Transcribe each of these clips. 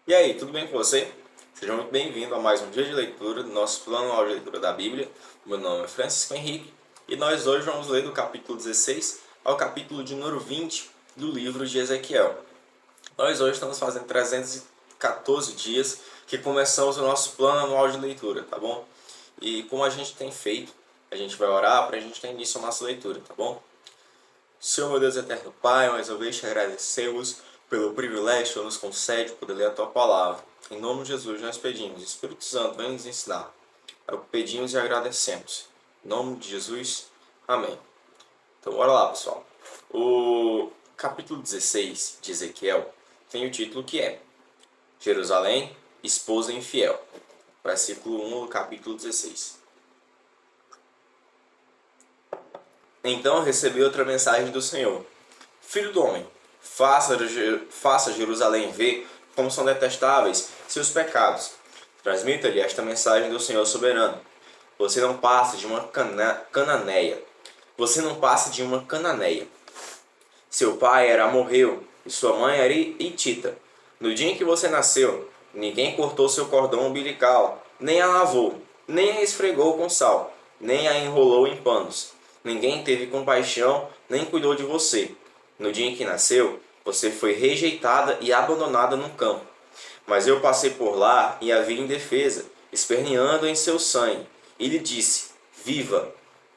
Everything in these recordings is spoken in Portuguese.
E aí, tudo bem com você? Seja muito bem-vindo a mais um dia de leitura do nosso plano de leitura da Bíblia. Meu nome é Francisco Henrique e nós hoje vamos ler do capítulo 16 ao capítulo de número 20 do livro de Ezequiel. Nós hoje estamos fazendo 314 dias que começamos o nosso plano anual de leitura, tá bom? E como a gente tem feito, a gente vai orar para a gente dar início à nossa leitura, tá bom? Senhor, meu Deus eterno Pai, mais uma vez te agradecemos pelo privilégio que nos concede poder ler a Tua Palavra. Em nome de Jesus nós pedimos, Espírito Santo, vem nos ensinar. É o que pedimos e agradecemos. Em nome de Jesus, amém. Então bora lá, pessoal. O capítulo 16 de Ezequiel tem o título que é Jerusalém, esposa infiel. Versículo 1 do capítulo 16. Então recebi outra mensagem do Senhor. Filho do homem, faça Jerusalém ver como são detestáveis seus pecados. Transmita-lhe esta mensagem do Senhor soberano. Você não passa de uma cananeia. Você não passa de uma cananeia. Seu pai era amorreu e sua mãe era hitita. No dia em que você nasceu, ninguém cortou seu cordão umbilical, nem a lavou, nem a esfregou com sal, nem a enrolou em panos. Ninguém teve compaixão, nem cuidou de você. No dia em que nasceu, você foi rejeitada e abandonada no campo. Mas eu passei por lá e a vi indefesa, esperneando em seu sangue, e lhe disse, viva!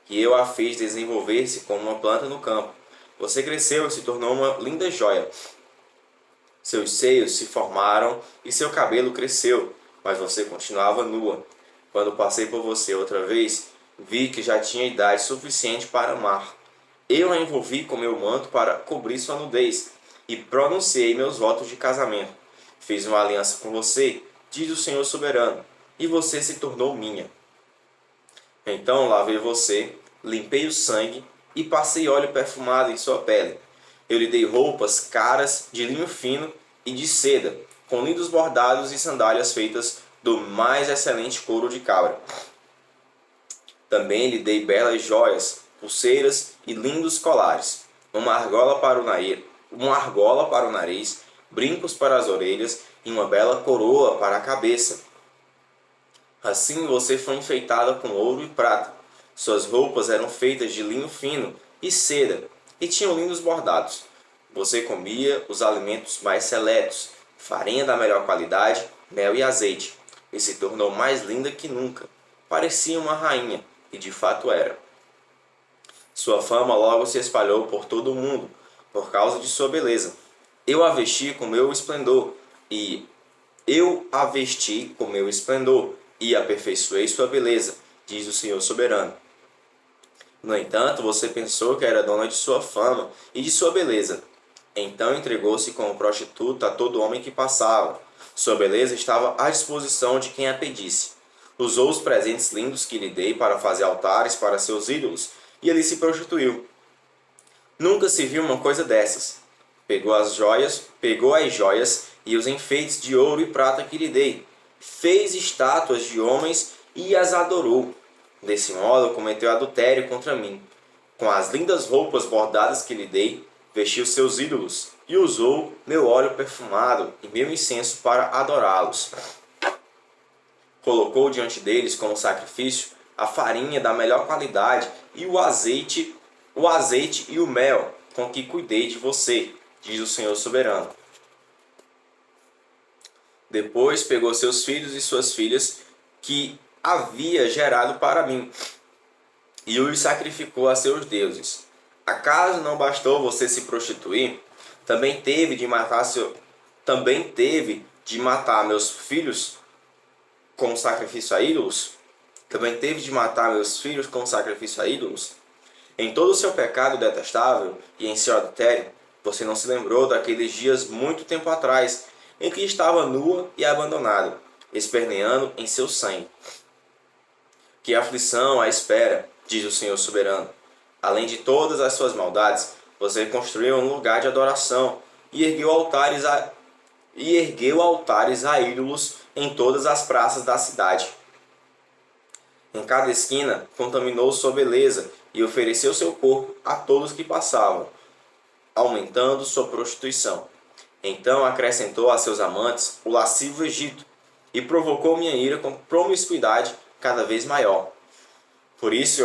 E eu a fiz desenvolver-se como uma planta no campo. Você cresceu e se tornou uma linda joia. Seus seios se formaram e seu cabelo cresceu, mas você continuava nua. Quando passei por você outra vez, vi que já tinha idade suficiente para amar. Eu a envolvi com meu manto para cobrir sua nudez e pronunciei meus votos de casamento. Fiz uma aliança com você, diz o Senhor soberano, e você se tornou minha. Então lavei você, limpei o sangue e passei óleo perfumado em sua pele. Eu lhe dei roupas caras de linho fino e de seda, com lindos bordados e sandálias feitas do mais excelente couro de cabra. Também lhe dei belas joias, pulseiras e lindos colares, uma argola para o nariz, brincos para as orelhas e uma bela coroa para a cabeça. Assim você foi enfeitada com ouro e prata. Suas roupas eram feitas de linho fino e seda e tinham lindos bordados. Você comia os alimentos mais seletos, farinha da melhor qualidade, mel e azeite, e se tornou mais linda que nunca. Parecia uma rainha, e de fato era. Sua fama logo se espalhou por todo o mundo, por causa de sua beleza. Eu a vesti com meu esplendor, e aperfeiçoei sua beleza, diz o Senhor soberano. No entanto, você pensou que era dona de sua fama e de sua beleza. Então entregou-se como prostituta a todo homem que passava. Sua beleza estava à disposição de quem a pedisse. Usou os presentes lindos que lhe dei para fazer altares para seus ídolos, e ali se prostituiu. Nunca se viu uma coisa dessas. Pegou as joias e os enfeites de ouro e prata que lhe dei. Fez estátuas de homens e as adorou. Desse modo cometeu adultério contra mim. Com as lindas roupas bordadas que lhe dei, vestiu seus ídolos e usou meu óleo perfumado e meu incenso para adorá-los. Colocou diante deles como sacrifício a farinha da melhor qualidade e o azeite e o mel com que cuidei de você, diz o Senhor soberano. Depois pegou seus filhos e suas filhas que havia gerado para mim e os sacrificou a seus deuses. Acaso não bastou você se prostituir? Também teve de matar meus filhos com sacrifício a ídolos? Em todo o seu pecado detestável e em seu adultério, você não se lembrou daqueles dias muito tempo atrás, em que estava nua e abandonada, esperneando em seu sangue. Que aflição a espera, diz o Senhor soberano. Além de todas as suas maldades, você construiu um lugar de adoração e ergueu altares a ídolos em todas as praças da cidade. Em cada esquina, contaminou sua beleza e ofereceu seu corpo a todos que passavam, aumentando sua prostituição. Então acrescentou a seus amantes o lascivo Egito, e provocou minha ira com promiscuidade cada vez maior. Por isso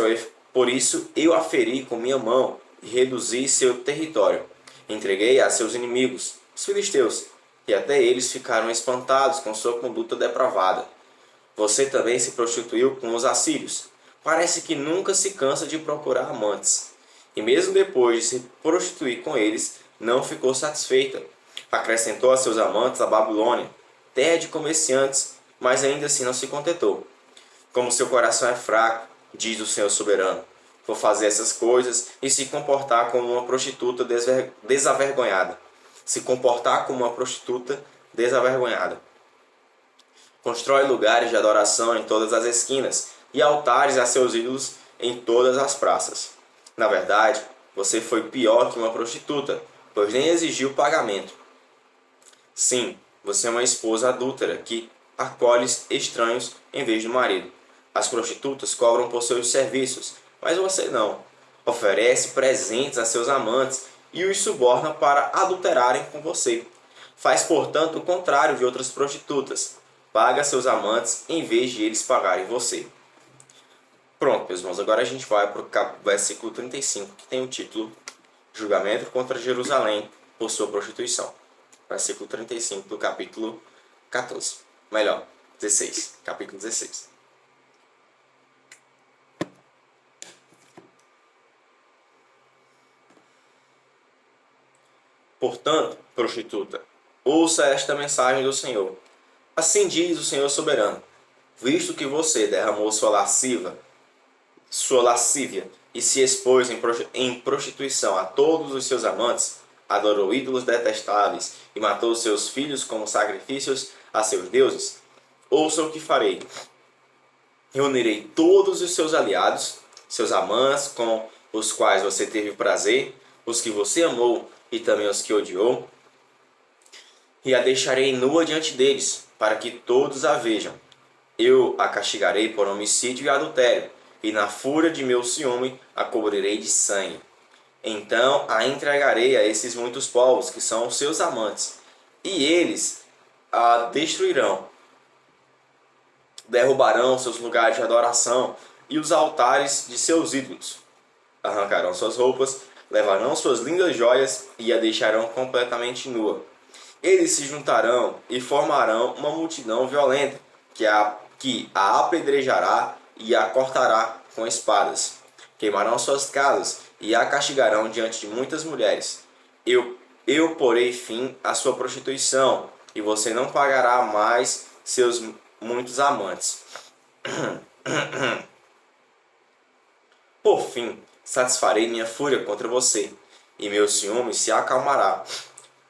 eu a feri com minha mão e reduzi seu território. Entreguei a seus inimigos, os filisteus, e até eles ficaram espantados com sua conduta depravada. Você também se prostituiu com os assírios. Parece que nunca se cansa de procurar amantes. E mesmo depois de se prostituir com eles, não ficou satisfeita. Acrescentou a seus amantes a Babilônia, terra de comerciantes, mas ainda assim não se contentou. Como seu coração é fraco, diz o Senhor soberano, vou fazer essas coisas e se comportar como uma prostituta desavergonhada. Se comportar como uma prostituta desavergonhada. Constrói lugares de adoração em todas as esquinas e altares a seus ídolos em todas as praças. Na verdade, você foi pior que uma prostituta, pois nem exigiu pagamento. Sim, você é uma esposa adúltera que acolhe estranhos em vez do marido. As prostitutas cobram por seus serviços, mas você não. Oferece presentes a seus amantes e os suborna para adulterarem com você. Faz, portanto, o contrário de outras prostitutas. Paga seus amantes em vez de eles pagarem você. Pronto, meus irmãos, agora a gente vai para o versículo 35, que tem o título Julgamento contra Jerusalém por sua prostituição. Versículo 35 do capítulo 14. Melhor, 16. Capítulo 16. Portanto, prostituta, ouça esta mensagem do Senhor. Assim diz o Senhor soberano: visto que você derramou sua lascívia e se expôs em prostituição a todos os seus amantes, adorou ídolos detestáveis e matou seus filhos como sacrifícios a seus deuses, ouça o que farei. Reunirei todos os seus aliados, seus amantes com os quais você teve prazer, os que você amou e também os que odiou, e a deixarei nua diante deles, para que todos a vejam. Eu a castigarei por homicídio e adultério, e na fúria de meu ciúme a cobrirei de sangue. Então a entregarei a esses muitos povos que são os seus amantes, e eles a destruirão. Derrubarão seus lugares de adoração e os altares de seus ídolos. Arrancarão suas roupas, levarão suas lindas joias e a deixarão completamente nua. Eles se juntarão e formarão uma multidão violenta que a apedrejará e a cortará com espadas. Queimarão suas casas e a castigarão diante de muitas mulheres. Eu porei fim à sua prostituição, e você não pagará mais seus muitos amantes. Por fim, satisfarei minha fúria contra você, e meu ciúme se acalmará.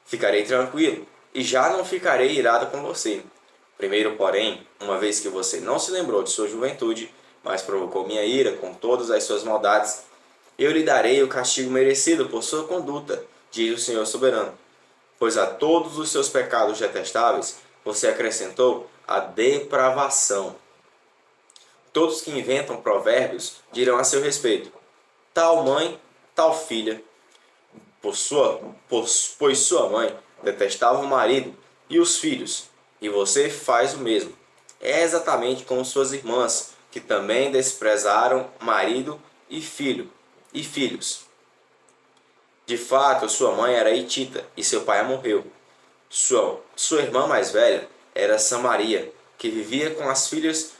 Ficarei tranquilo, e já não ficarei irado com você. Primeiro, porém, uma vez que você não se lembrou de sua juventude, mas provocou minha ira com todas as suas maldades, eu lhe darei o castigo merecido por sua conduta, diz o Senhor soberano. Pois a todos os seus pecados detestáveis você acrescentou a depravação. Todos que inventam provérbios dirão a seu respeito: tal mãe, tal filha. Pois sua mãe detestava o marido e os filhos, e você faz o mesmo. É exatamente como suas irmãs, que também desprezaram marido e filhos. De fato, sua mãe era hitita e seu pai morreu. Sua irmã mais velha era Samaria, que vivia com as filhas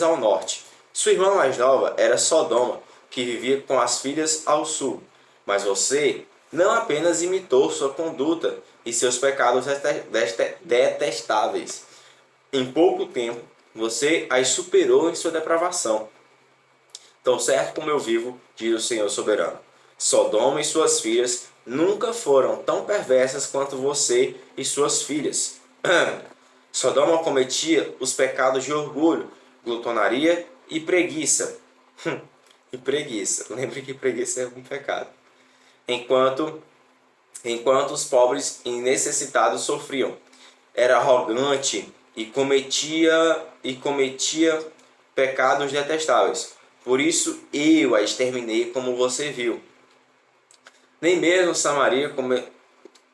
ao norte. Sua irmã mais nova era Sodoma, que vivia com as filhas ao sul. Mas você não apenas imitou sua conduta e seus pecados detestáveis. Em pouco tempo, você as superou em sua depravação. Tão certo como eu vivo, diz o Senhor soberano, Sodoma e suas filhas nunca foram tão perversas quanto você e suas filhas. Sodoma cometia os pecados de orgulho, glutonaria e preguiça. Lembre que preguiça é um pecado. Enquanto os pobres e necessitados sofriam. Era arrogante e cometia pecados detestáveis. Por isso eu a exterminei como você viu. Nem mesmo Samaria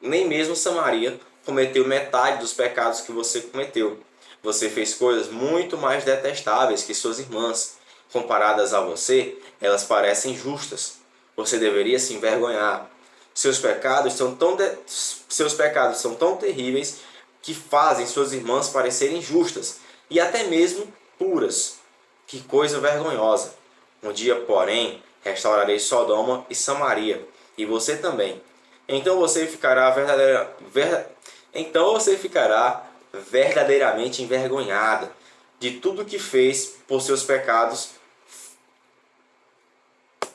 Nem mesmo Samaria cometeu metade dos pecados que você cometeu. Você fez coisas muito mais detestáveis que suas irmãs. Comparadas a você, elas parecem justas. Você deveria se envergonhar. Seus pecados são tão terríveis que fazem suas irmãs parecerem justas e até mesmo puras. Que coisa vergonhosa! Um dia, porém, restaurarei Sodoma e Samaria, e você também. Então você ficará verdadeiramente envergonhada de tudo que fez por seus pecados.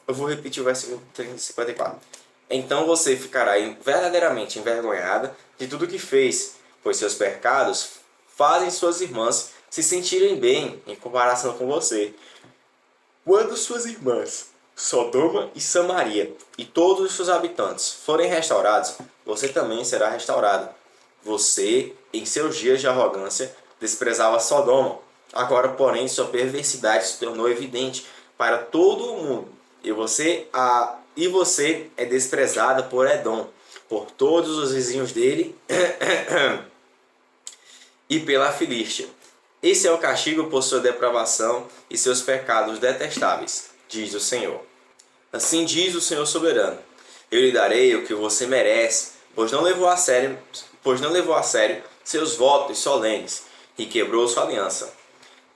Eu vou repetir o versículo 354. Então você ficará verdadeiramente envergonhada de tudo que fez, pois seus pecados fazem suas irmãs se sentirem bem em comparação com você. Quando suas irmãs, Sodoma e Samaria, e todos os seus habitantes forem restaurados, você também será restaurado. Você, em seus dias de arrogância, desprezava Sodoma. Agora, porém, sua perversidade se tornou evidente para todo o mundo, e você é desprezada por Edom, por todos os vizinhos dele e pela Filístia. Esse é o castigo por sua depravação e seus pecados detestáveis, diz o Senhor. Assim diz o Senhor soberano: eu lhe darei o que você merece, pois não levou a sério seus votos solenes e quebrou sua aliança.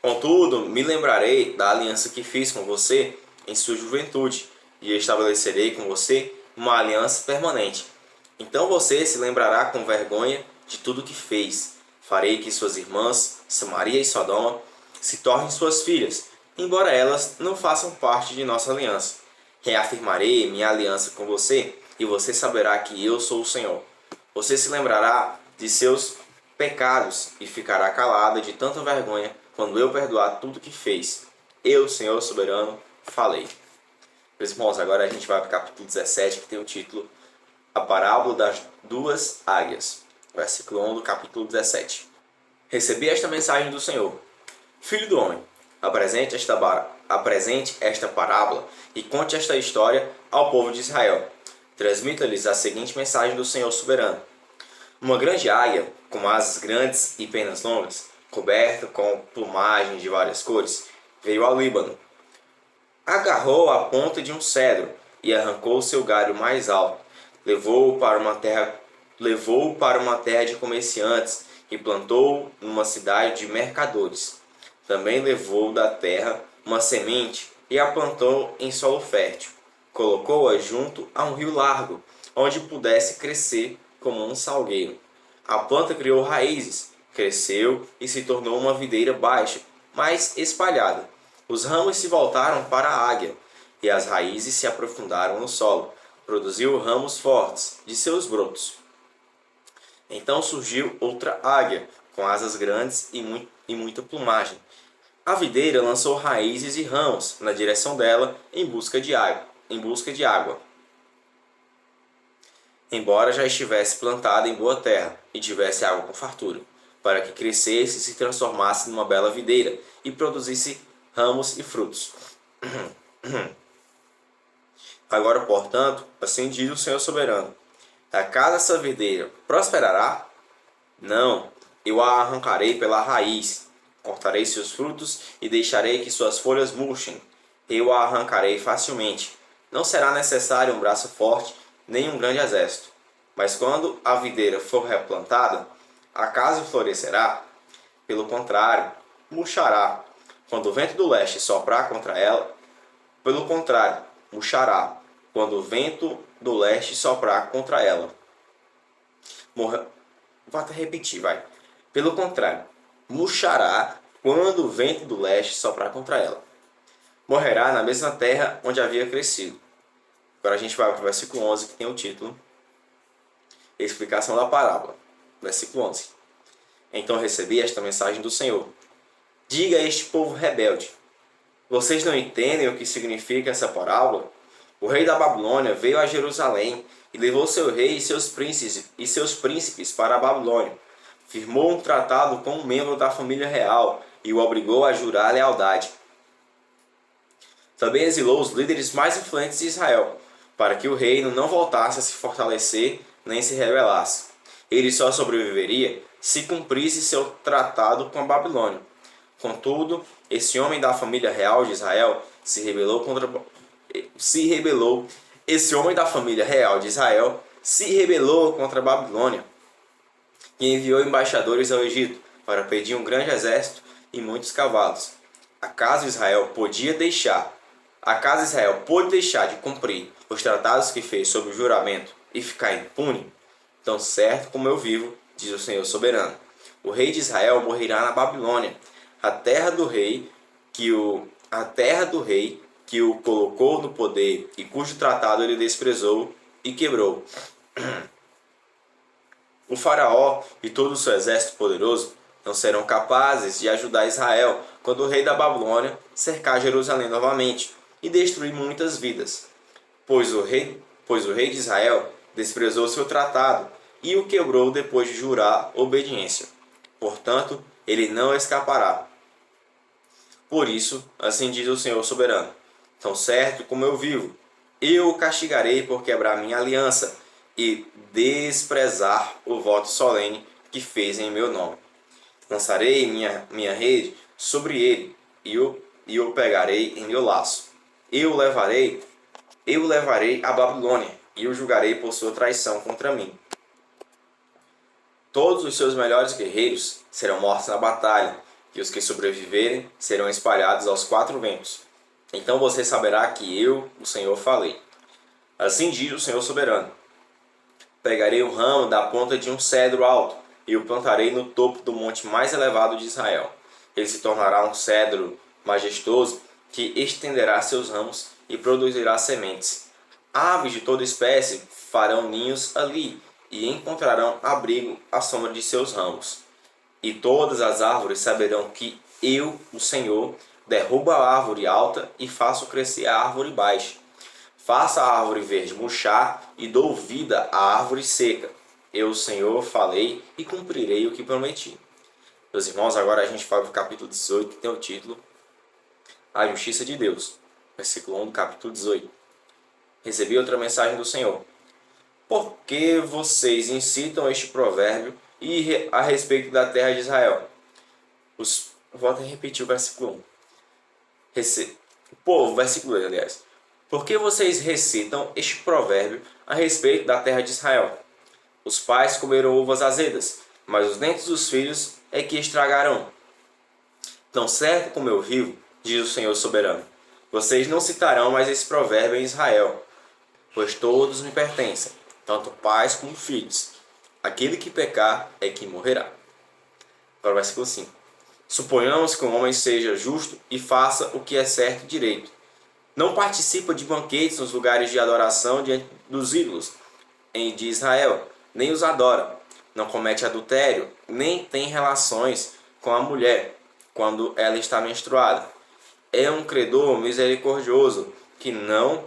Contudo, me lembrarei da aliança que fiz com você em sua juventude, e estabelecerei com você uma aliança permanente. Então você se lembrará com vergonha de tudo que fez. Farei que suas irmãs, Samaria e Sodoma, se tornem suas filhas, embora elas não façam parte de nossa aliança. Reafirmarei minha aliança com você, e você saberá que eu sou o Senhor. Você se lembrará de seus pecados e ficará calada de tanta vergonha quando eu perdoar tudo que fez. Eu, Senhor soberano, falei. Meus irmãos, agora a gente vai para o capítulo 17, que tem o título A Parábola das Duas Águias. Versículo 1 do capítulo 17. Recebi esta mensagem do Senhor: Filho do homem, apresente esta parábola e conte esta história ao povo de Israel. Transmita-lhes a seguinte mensagem do Senhor soberano: uma grande águia, com asas grandes e penas longas, coberta com plumagem de várias cores, veio ao Líbano. Agarrou a ponta de um cedro e arrancou seu galho mais alto. Levou-o para uma terra de comerciantes e plantou numa cidade de mercadores. Também levou da terra uma semente e a plantou em solo fértil. Colocou-a junto a um rio largo, onde pudesse crescer como um salgueiro. A planta criou raízes, cresceu e se tornou uma videira baixa, mas espalhada. Os ramos se voltaram para a águia, e as raízes se aprofundaram no solo. Produziu ramos fortes de seus brotos. Então surgiu outra águia, com asas grandes e muita plumagem. A videira lançou raízes e ramos na direção dela em busca de água. Embora já estivesse plantada em boa terra e tivesse água com fartura, para que crescesse e se transformasse numa bela videira e produzisse ramos e frutos. Agora, portanto, assim diz o Senhor soberano: acaso essa videira prosperará? Não, eu a arrancarei pela raiz, cortarei seus frutos e deixarei que suas folhas murchem. Eu a arrancarei facilmente. Não será necessário um braço forte, nem um grande exército. Mas quando a videira for replantada, acaso florescerá? Pelo contrário, murchará. Quando o vento do leste soprar contra ela, pelo contrário, murchará. Quando o vento do leste soprar contra ela. Vou até repetir, vai. Pelo contrário, murchará quando o vento do leste soprar contra ela. Morrerá na mesma terra onde havia crescido. Agora a gente vai para o versículo 11, que tem o título Explicação da parábola. Versículo 11. Então recebi esta mensagem do Senhor: diga a este povo rebelde: vocês não entendem o que significa essa parábola? O rei da Babilônia veio a Jerusalém e levou seu rei e seus príncipes para a Babilônia. Firmou um tratado com um membro da família real e o obrigou a jurar lealdade. Também exilou os líderes mais influentes de Israel, para que o reino não voltasse a se fortalecer nem se rebelasse. Ele só sobreviveria se cumprisse seu tratado com a Babilônia. Contudo, esse homem da família real de Israel esse homem da família real de Israel se rebelou contra a Babilônia e enviou embaixadores ao Egito para pedir um grande exército e muitos cavalos. Acaso Israel pôde deixar de cumprir os tratados que fez sob o juramento e ficar impune? Tão certo como eu vivo, diz o Senhor soberano, o rei de Israel morrerá na Babilônia, a terra do rei que o colocou no poder e cujo tratado ele desprezou e quebrou. O faraó e todo o seu exército poderoso não serão capazes de ajudar Israel quando o rei da Babilônia cercar Jerusalém novamente e destruir muitas vidas, pois o rei de Israel desprezou seu tratado e o quebrou depois de jurar obediência. Portanto, ele não escapará. Por isso, assim diz o Senhor soberano, tão certo como eu vivo, eu o castigarei por quebrar minha aliança e desprezar o voto solene que fez em meu nome. Lançarei minha rede sobre ele e o pegarei em meu laço. Eu o levarei à Babilônia e o julgarei por sua traição contra mim. Todos os seus melhores guerreiros serão mortos na batalha, e os que sobreviverem serão espalhados aos quatro ventos. Então você saberá que eu, o Senhor, falei. Assim diz o Senhor soberano. Pegarei o ramo da ponta de um cedro alto e o plantarei no topo do monte mais elevado de Israel. Ele se tornará um cedro majestoso que estenderá seus ramos e produzirá sementes. Aves de toda espécie farão ninhos ali e encontrarão abrigo à sombra de seus ramos. E todas as árvores saberão que eu, o Senhor, derrubo a árvore alta e faço crescer a árvore baixa. Faço a árvore verde murchar e dou vida à árvore seca. Eu, o Senhor, falei e cumprirei o que prometi. Meus irmãos, agora a gente vai para o capítulo 18, que tem o título A Justiça de Deus. Versículo 1 do capítulo 18. Recebi outra mensagem do Senhor. Por que vocês incitam este provérbio a respeito da terra de Israel? Volto a repetir o versículo 1. Versículo 2, aliás. Por que vocês recitam este provérbio a respeito da terra de Israel? Os pais comeram uvas azedas, mas os dentes dos filhos é que estragarão. Tão certo como eu vivo, diz o Senhor soberano, vocês não citarão mais esse provérbio em Israel, pois todos me pertencem, tanto pais como filhos. Aquele que pecar é que morrerá. Agora o versículo 5. Suponhamos que um homem seja justo e faça o que é certo e direito. Não participa de banquetes nos lugares de adoração diante dos ídolos de Israel, nem os adora. Não comete adultério, nem tem relações com a mulher quando ela está menstruada. É um credor misericordioso que não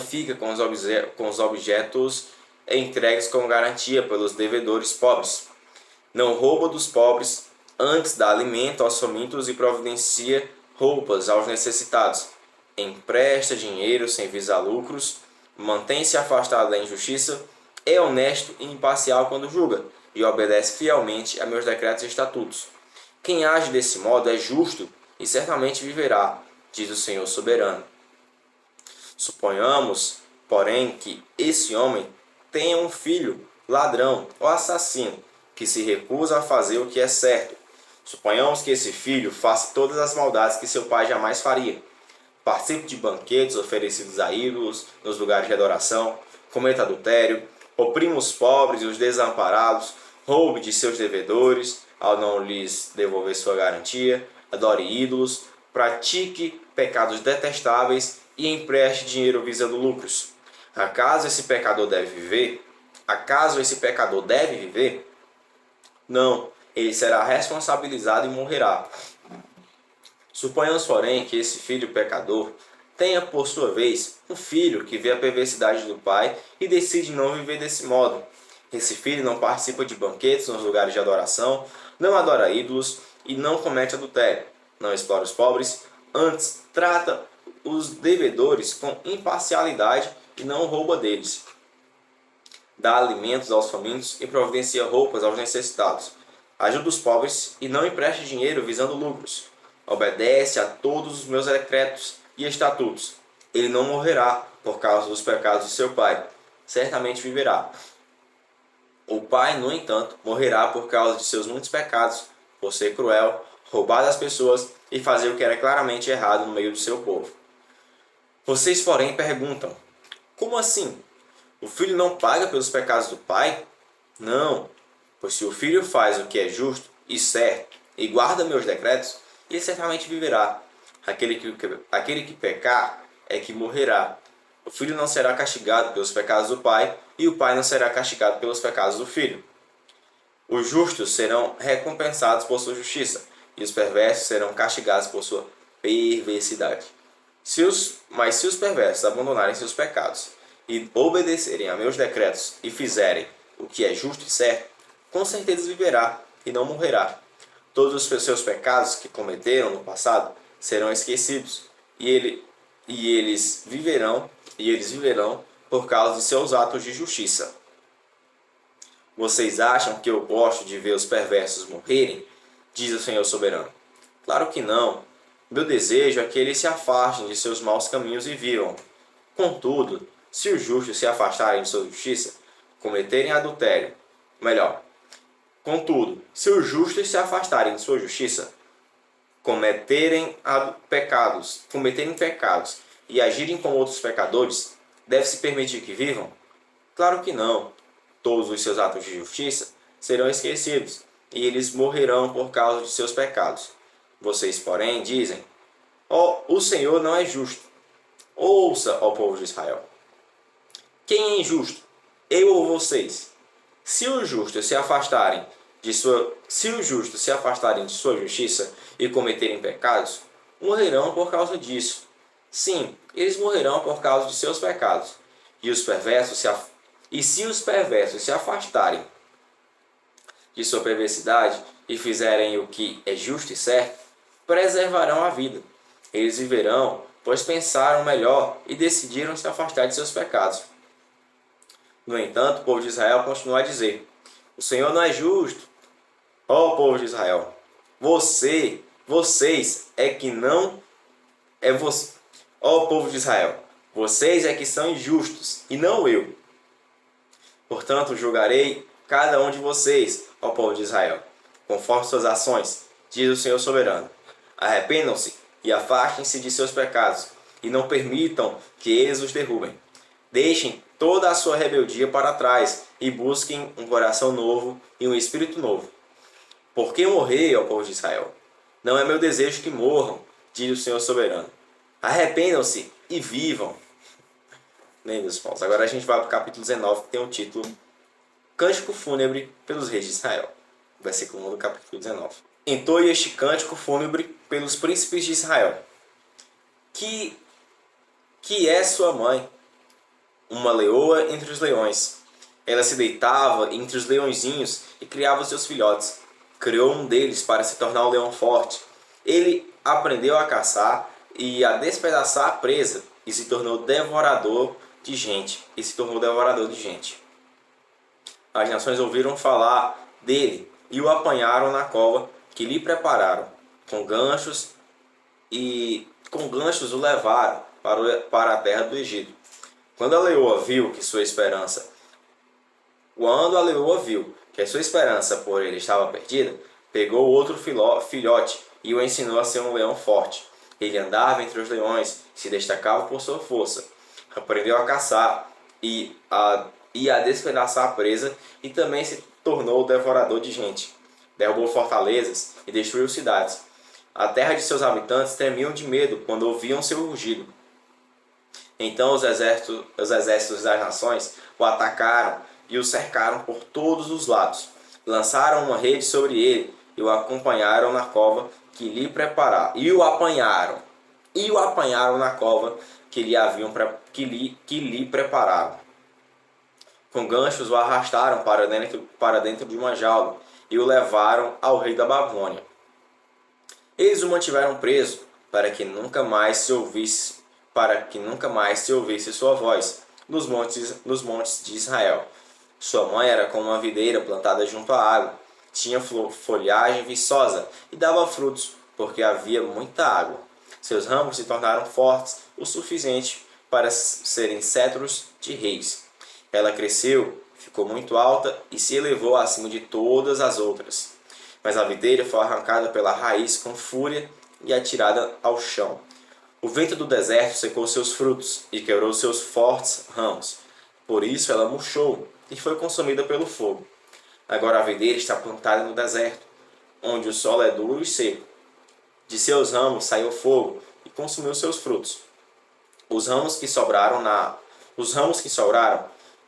fica com os objetos entregues com garantia pelos devedores pobres. Não rouba dos pobres, antes dá alimento aos famintos e providencia roupas aos necessitados. Empresta dinheiro sem visar lucros, mantém-se afastado da injustiça, é honesto e imparcial quando julga, e obedece fielmente a meus decretos e estatutos. Quem age desse modo é justo e certamente viverá, diz o Senhor soberano. Suponhamos, porém, que esse homem tenha um filho ladrão ou assassino, que se recusa a fazer o que é certo. Suponhamos que esse filho faça todas as maldades que seu pai jamais faria. Participe de banquetes oferecidos a ídolos nos lugares de adoração, cometa adultério, oprima os pobres e os desamparados, roube de seus devedores ao não lhes devolver sua garantia, adore ídolos, pratique pecados detestáveis e empreste dinheiro visando lucros. Acaso esse pecador deve viver? Não, ele será responsabilizado e morrerá. Suponhamos, porém, que esse filho pecador tenha, por sua vez, um filho que vê a perversidade do pai e decide não viver desse modo. Esse filho não participa de banquetes nos lugares de adoração, não adora ídolos e não comete adultério. Não explora os pobres, antes trata os devedores com imparcialidade e não rouba deles. dá alimentos aos famintos e providencia roupas aos necessitados. Ajuda os pobres e não empreste dinheiro visando lucros. Obedece a todos os meus decretos e estatutos. Ele não morrerá por causa dos pecados de seu pai. Certamente viverá. O pai, no entanto, morrerá por causa de seus muitos pecados, por ser cruel, roubar das pessoas e fazer o que era claramente errado no meio do seu povo. Vocês, porém, perguntam: como assim? O filho não paga pelos pecados do pai? Não, pois se o filho faz o que é justo e certo e guarda meus decretos, ele certamente viverá. Aquele que pecar é que morrerá. O filho não será castigado pelos pecados do pai, e o pai não será castigado pelos pecados do filho. Os justos serão recompensados por sua justiça, e os perversos serão castigados por sua perversidade. Mas se os perversos abandonarem seus pecados e obedecerem a meus decretos e fizerem o que é justo e certo, com certeza viverá e não morrerá. Todos os seus pecados que cometeram no passado serão esquecidos, e eles viverão por causa de seus atos de justiça. Vocês acham que eu gosto de ver os perversos morrerem? Diz o Senhor soberano. Claro que não. Meu desejo é que eles se afastem de seus maus caminhos e vivam. Contudo, se os justos se afastarem de sua justiça, cometerem adultério, contudo, se os justos se afastarem de sua justiça, cometerem pecados e agirem como outros pecadores, deve-se permitir que vivam? Claro que não. Todos os seus atos de justiça serão esquecidos, e eles morrerão por causa de seus pecados. Vocês, porém, dizem: o Senhor não é justo. Ouça, ó povo de Israel. Quem é injusto? Eu ou vocês? Se os justos se afastarem de sua justiça e cometerem pecados, morrerão por causa disso. Sim, eles morrerão por causa de seus pecados. E se os perversos se afastarem de sua perversidade e fizerem o que é justo e certo, preservarão a vida. Eles viverão, pois pensaram melhor e decidiram se afastar de seus pecados. No entanto, o povo de Israel continua a dizer: o Senhor não é justo. Ó povo de Israel, vocês é que não é você. Ó povo de Israel, vocês é que são injustos e não eu. Portanto, julgarei cada um de vocês, ó povo de Israel, conforme suas ações, diz o Senhor soberano. Arrependam-se e afastem-se de seus pecados, e não permitam que eles os derrubem. Deixem toda a sua rebeldia para trás e busquem um coração novo e um espírito novo. Por que morrer, ó povo de Israel? Não é meu desejo que morram, diz o Senhor soberano. Arrependam-se e vivam. Nem dos irmãos. Agora a gente vai para o capítulo 19, que tem o título Cântico Fúnebre pelos Reis de Israel. Versículo 1 do capítulo 19. Entoie este cântico fúnebre pelos príncipes de Israel. Que é sua mãe? Uma leoa entre os leões. Ela se deitava entre os leõezinhos e criava seus filhotes. Criou um deles para se tornar um leão forte. Ele aprendeu a caçar e a despedaçar a presa e se tornou devorador de gente. As nações ouviram falar dele e o apanharam na cova que lhe prepararam. Com ganchos o levaram para a terra do Egito. Quando a leoa viu que a sua esperança por ele estava perdida, pegou outro filhote e o ensinou a ser um leão forte. Ele andava entre os leões, se destacava por sua força. Aprendeu a caçar e a despedaçar a presa, e também se tornou devorador de gente. Derrubou fortalezas e destruiu cidades. A terra de seus habitantes tremiam de medo quando ouviam seu rugido. Então os exércitos das nações o atacaram e o cercaram por todos os lados. Lançaram uma rede sobre ele e o acompanharam na cova que lhe prepararam. E o apanharam na cova que lhe prepararam. Com ganchos o arrastaram para dentro de uma jaula e o levaram ao rei da Babilônia. Eles o mantiveram preso para que nunca mais se ouvisse sua voz nos montes de Israel. Sua mãe era como uma videira plantada junto à água. Tinha folhagem viçosa e dava frutos, porque havia muita água. Seus ramos se tornaram fortes o suficiente para serem cetros de reis. Ela cresceu, ficou muito alta e se elevou acima de todas as outras. Mas a videira foi arrancada pela raiz com fúria e atirada ao chão. O vento do deserto secou seus frutos e quebrou seus fortes ramos. Por isso ela murchou e foi consumida pelo fogo. Agora a videira está plantada no deserto, onde o solo é duro e seco. De seus ramos saiu fogo e consumiu seus frutos. Os ramos que sobraram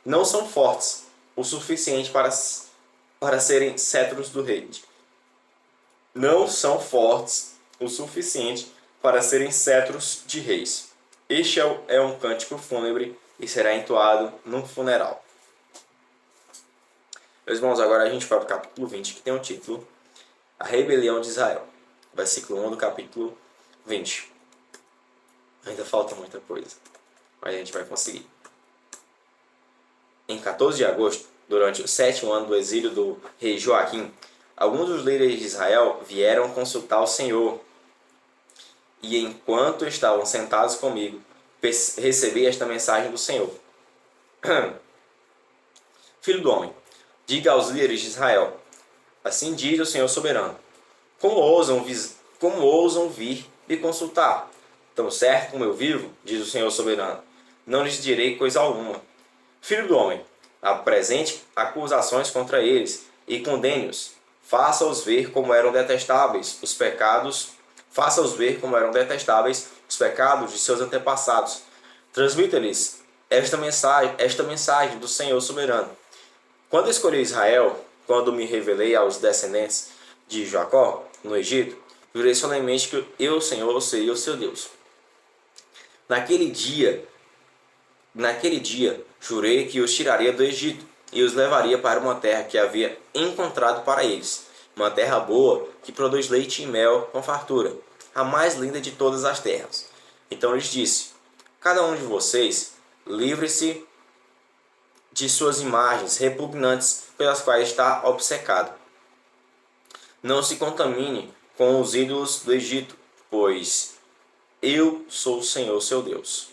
não são fortes o suficiente para serem cetros do rei. Não são fortes o suficiente para serem cetros de reis. Este é um cântico fúnebre e será entoado num funeral. Meus irmãos, agora a gente vai para o capítulo 20, que tem o título A Rebelião de Israel. Versículo 1 do capítulo 20. Ainda falta muita coisa, mas a gente vai conseguir. Em 14 de agosto, durante o 7º ano do exílio do rei Joaquim, alguns dos líderes de Israel vieram consultar o Senhor. E enquanto estavam sentados comigo, recebi esta mensagem do Senhor. Filho do homem, diga aos líderes de Israel, assim diz o Senhor soberano, como ousam vir me consultar? Tão certo como eu vivo, diz o Senhor soberano, não lhes direi coisa alguma. Filho do homem, apresente acusações contra eles e condene-os. Faça-os ver como eram detestáveis os pecados de seus antepassados. Transmita-lhes esta mensagem do Senhor soberano. Quando escolhi Israel, quando me revelei aos descendentes de Jacó, no Egito, jurei solenemente que eu, Senhor, seria o seu Deus. Naquele dia, jurei que os tiraria do Egito e os levaria para uma terra que havia encontrado para eles, uma terra boa que produz leite e mel com fartura, a mais linda de todas as terras. Então lhes disse, cada um de vocês livre-se de suas imagens repugnantes pelas quais está obcecado. Não se contamine com os ídolos do Egito, pois eu sou o Senhor seu Deus.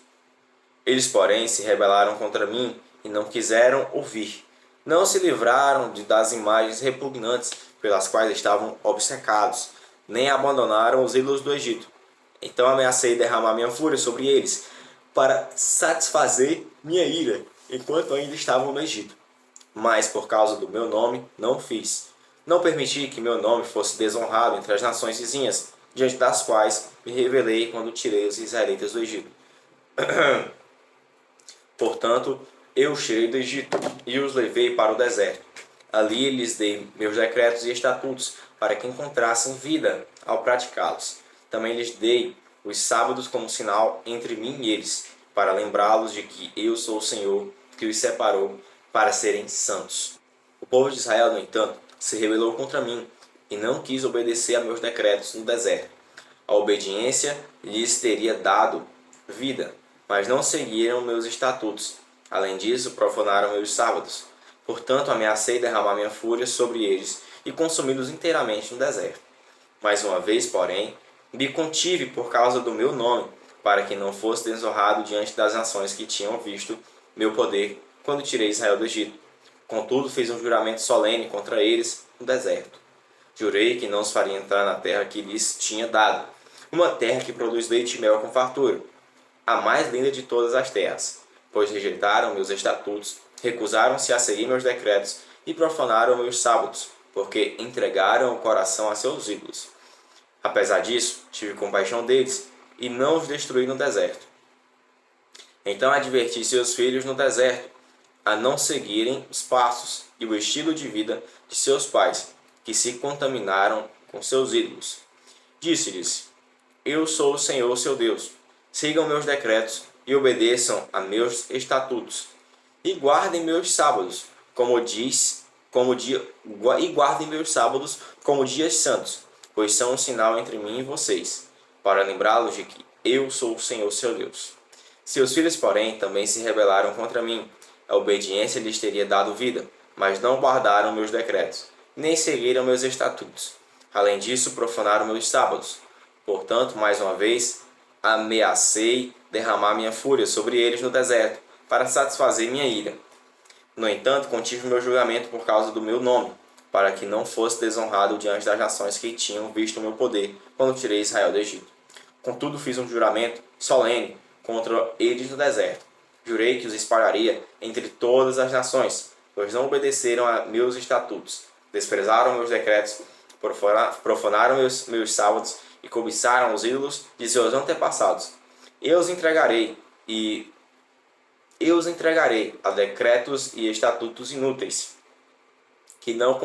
Eles, porém, se rebelaram contra mim e não quiseram ouvir. Não se livraram das imagens repugnantes pelas quais estavam obcecados, nem abandonaram os ídolos do Egito. Então ameacei derramar minha fúria sobre eles, para satisfazer minha ira, enquanto ainda estavam no Egito. Mas por causa do meu nome, não fiz. Não permiti que meu nome fosse desonrado entre as nações vizinhas, diante das quais me revelei quando tirei os israelitas do Egito. Portanto, eu os tirei do Egito e os levei para o deserto. Ali lhes dei meus decretos e estatutos para que encontrassem vida ao praticá-los. Também lhes dei os sábados como sinal entre mim e eles, para lembrá-los de que eu sou o Senhor que os separou para serem santos. O povo de Israel, no entanto, se rebelou contra mim e não quis obedecer a meus decretos no deserto. A obediência lhes teria dado vida, mas não seguiram meus estatutos. Além disso, profanaram meus sábados. Portanto, ameacei derramar minha fúria sobre eles e consumi-los inteiramente no deserto. Mais uma vez, porém, me contive por causa do meu nome, para que não fosse desonrado diante das nações que tinham visto meu poder quando tirei Israel do Egito. Contudo, fiz um juramento solene contra eles no deserto. Jurei que não os faria entrar na terra que lhes tinha dado, uma terra que produz leite e mel com fartura, a mais linda de todas as terras, pois rejeitaram meus estatutos, recusaram-se a seguir meus decretos e profanaram meus sábados, porque entregaram o coração a seus ídolos. Apesar disso, tive compaixão deles e não os destruí no deserto. Então adverti seus filhos no deserto a não seguirem os passos e o estilo de vida de seus pais, que se contaminaram com seus ídolos. Disse-lhes, eu sou o Senhor seu Deus. Sigam meus decretos e obedeçam a meus estatutos. E guardem meus sábados, e guardem meus sábados como dias santos, pois são um sinal entre mim e vocês, para lembrá-los de que eu sou o Senhor seu Deus. Seus filhos, porém, também se rebelaram contra mim, a obediência lhes teria dado vida, mas não guardaram meus decretos, nem seguiram meus estatutos. Além disso, profanaram meus sábados. Portanto, mais uma vez, ameacei derramar minha fúria sobre eles no deserto, para satisfazer minha ira. No entanto, contive meu julgamento por causa do meu nome, para que não fosse desonrado diante das nações que tinham visto o meu poder quando tirei Israel do Egito. Contudo, fiz um juramento solene contra eles no deserto. Jurei que os espalharia entre todas as nações, pois não obedeceram a meus estatutos, desprezaram meus decretos, profanaram meus sábados e cobiçaram os ídolos de seus antepassados. Eu os entregarei a decretos e estatutos inúteis, que não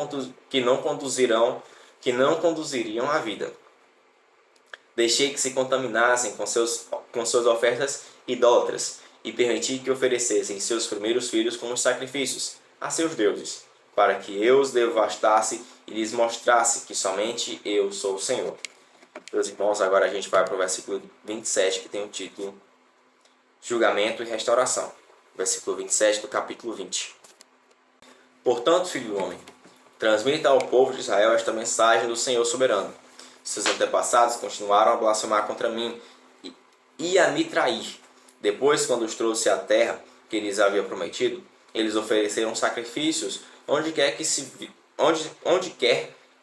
conduziriam à vida. Deixei que se contaminassem com suas ofertas idólatras e permiti que oferecessem seus primeiros filhos como sacrifícios a seus deuses, para que eu os devastasse e lhes mostrasse que somente eu sou o Senhor. Meus irmãos, agora a gente vai para o versículo 27, que tem o título Julgamento e Restauração. Versículo 27 do capítulo 20. Portanto, filho do homem, transmita ao povo de Israel esta mensagem do Senhor soberano. Seus antepassados continuaram a blasfemar contra mim e a me trair. Depois, quando os trouxe à terra que lhes havia prometido, eles ofereceram sacrifícios onde quer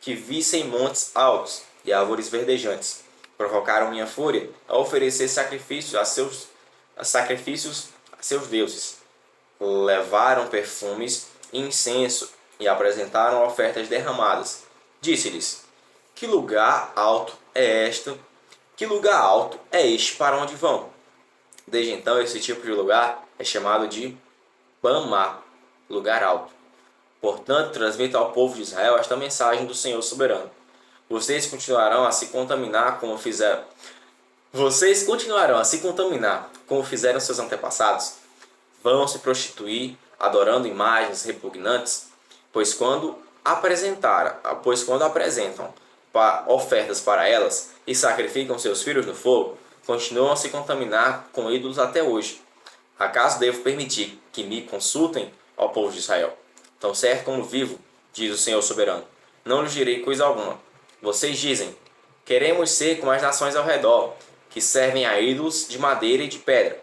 que vissem montes altos e árvores verdejantes. Provocaram minha fúria a oferecer sacrifícios a seus deuses. Levaram perfumes e incenso e apresentaram ofertas derramadas. Disse-lhes: Que lugar alto é este? Que lugar alto é este para onde vão? Desde então, esse tipo de lugar é chamado de Bamá, lugar alto. Portanto, transmita ao povo de Israel esta mensagem do Senhor soberano. Vocês continuarão a se contaminar como fizeram seus antepassados. Vão se prostituir, adorando imagens repugnantes, pois quando apresentam ofertas para elas e sacrificam seus filhos no fogo, continuam a se contaminar com ídolos até hoje. Acaso devo permitir que me consultem, ó povo de Israel? Tão certo como vivo, diz o Senhor soberano, não lhes direi coisa alguma. Vocês dizem: queremos ser como as nações ao redor, que servem a ídolos de madeira e de pedra.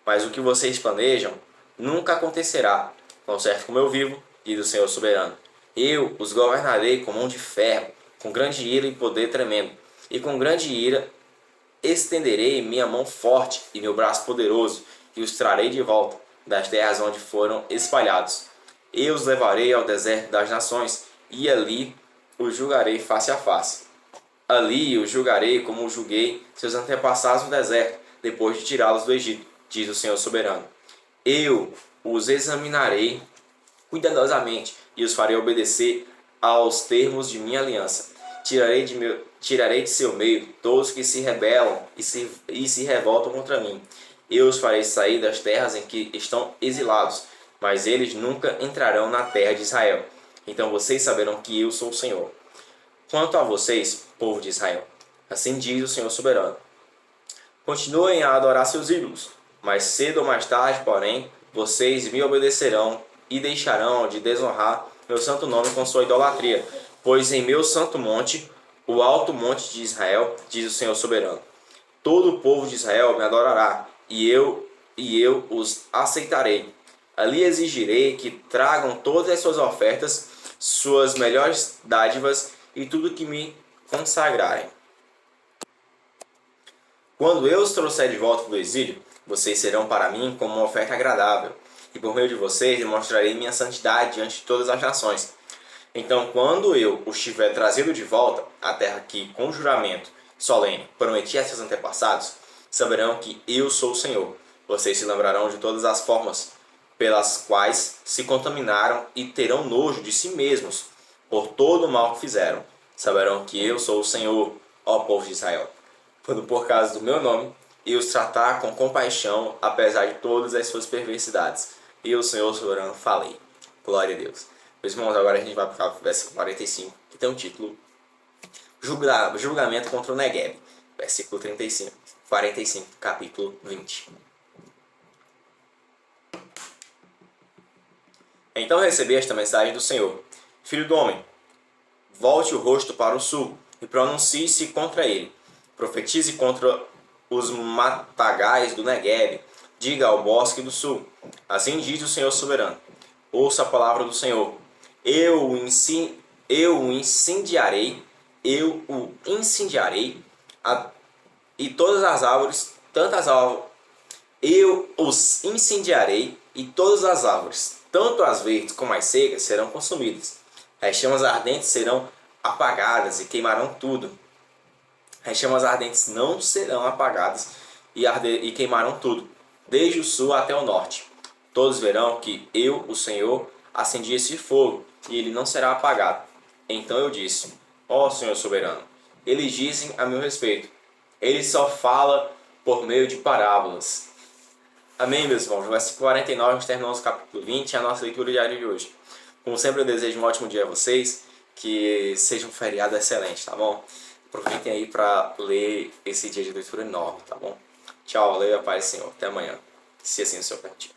Mas o que vocês planejam nunca acontecerá. Tão certo como eu vivo, diz o Senhor soberano. Eu os governarei com mão de ferro, com grande ira e poder tremendo. E com grande ira estenderei minha mão forte e meu braço poderoso, e os trarei de volta das terras onde foram espalhados. Eu os levarei ao deserto das nações, e ali os julgarei face a face. Ali os julgarei como julguei seus antepassados no deserto, depois de tirá-los do Egito, diz o Senhor soberano. Eu os examinarei cuidadosamente e os farei obedecer aos termos de minha aliança. Tirarei de seu meio todos que se rebelam e se revoltam contra mim. Eu os farei sair das terras em que estão exilados, mas eles nunca entrarão na terra de Israel. Então vocês saberão que eu sou o Senhor. Quanto a vocês, povo de Israel, assim diz o Senhor soberano: continuem a adorar seus ídolos, mas cedo ou mais tarde, porém, vocês me obedecerão e deixarão de desonrar meu santo nome com sua idolatria, pois em meu santo monte, o alto monte de Israel, diz o Senhor soberano, todo o povo de Israel me adorará, e eu os aceitarei. Ali exigirei que tragam todas as suas ofertas, suas melhores dádivas e tudo que me consagrarem. Quando eu os trouxer de volta do exílio, vocês serão para mim como uma oferta agradável, e por meio de vocês demonstrarei minha santidade diante de todas as nações. Então, quando eu os tiver trazido de volta à terra que, com juramento solene, prometi a seus antepassados, saberão que eu sou o Senhor. Vocês se lembrarão de todas as formas pelas quais se contaminaram e terão nojo de si mesmos por todo o mal que fizeram. Saberão que eu sou o Senhor, ó povo de Israel, quando por causa do meu nome eu os tratar com compaixão, apesar de todas as suas perversidades. Eu, o Senhor soberano, falei. Glória a Deus. Meus irmãos, agora a gente vai para o versículo 45, que tem o título Julgamento contra o Negueb. Versículo 45, capítulo 20. Então recebi esta mensagem do Senhor: Filho do homem, volte o rosto para o sul e pronuncie-se contra ele. Profetize contra os matagais do Negueb. Diga ao bosque do sul: assim diz o Senhor soberano. Ouça a palavra do Senhor. Eu o incendiarei, e todas as árvores, eu os incendiarei, e todas as árvores, tanto as verdes como as secas, serão consumidas. As chamas ardentes serão apagadas e queimarão tudo. As chamas ardentes não serão apagadas e queimarão tudo, desde o sul até o norte. Todos verão que eu, o Senhor, acendi esse fogo, e ele não será apagado. Então eu disse: ó Senhor soberano, eles dizem a meu respeito, ele só fala por meio de parábolas. Amém, meus irmãos? No versículo 49, nós terminamos o capítulo 20 e a nossa leitura diária de hoje. Como sempre, eu desejo um ótimo dia a vocês, que seja um feriado excelente, tá bom? Aproveitem aí para ler esse dia de leitura enorme, tá bom? Tchau, valeu, a paz do Senhor. Até amanhã, se assim o Senhor permitir.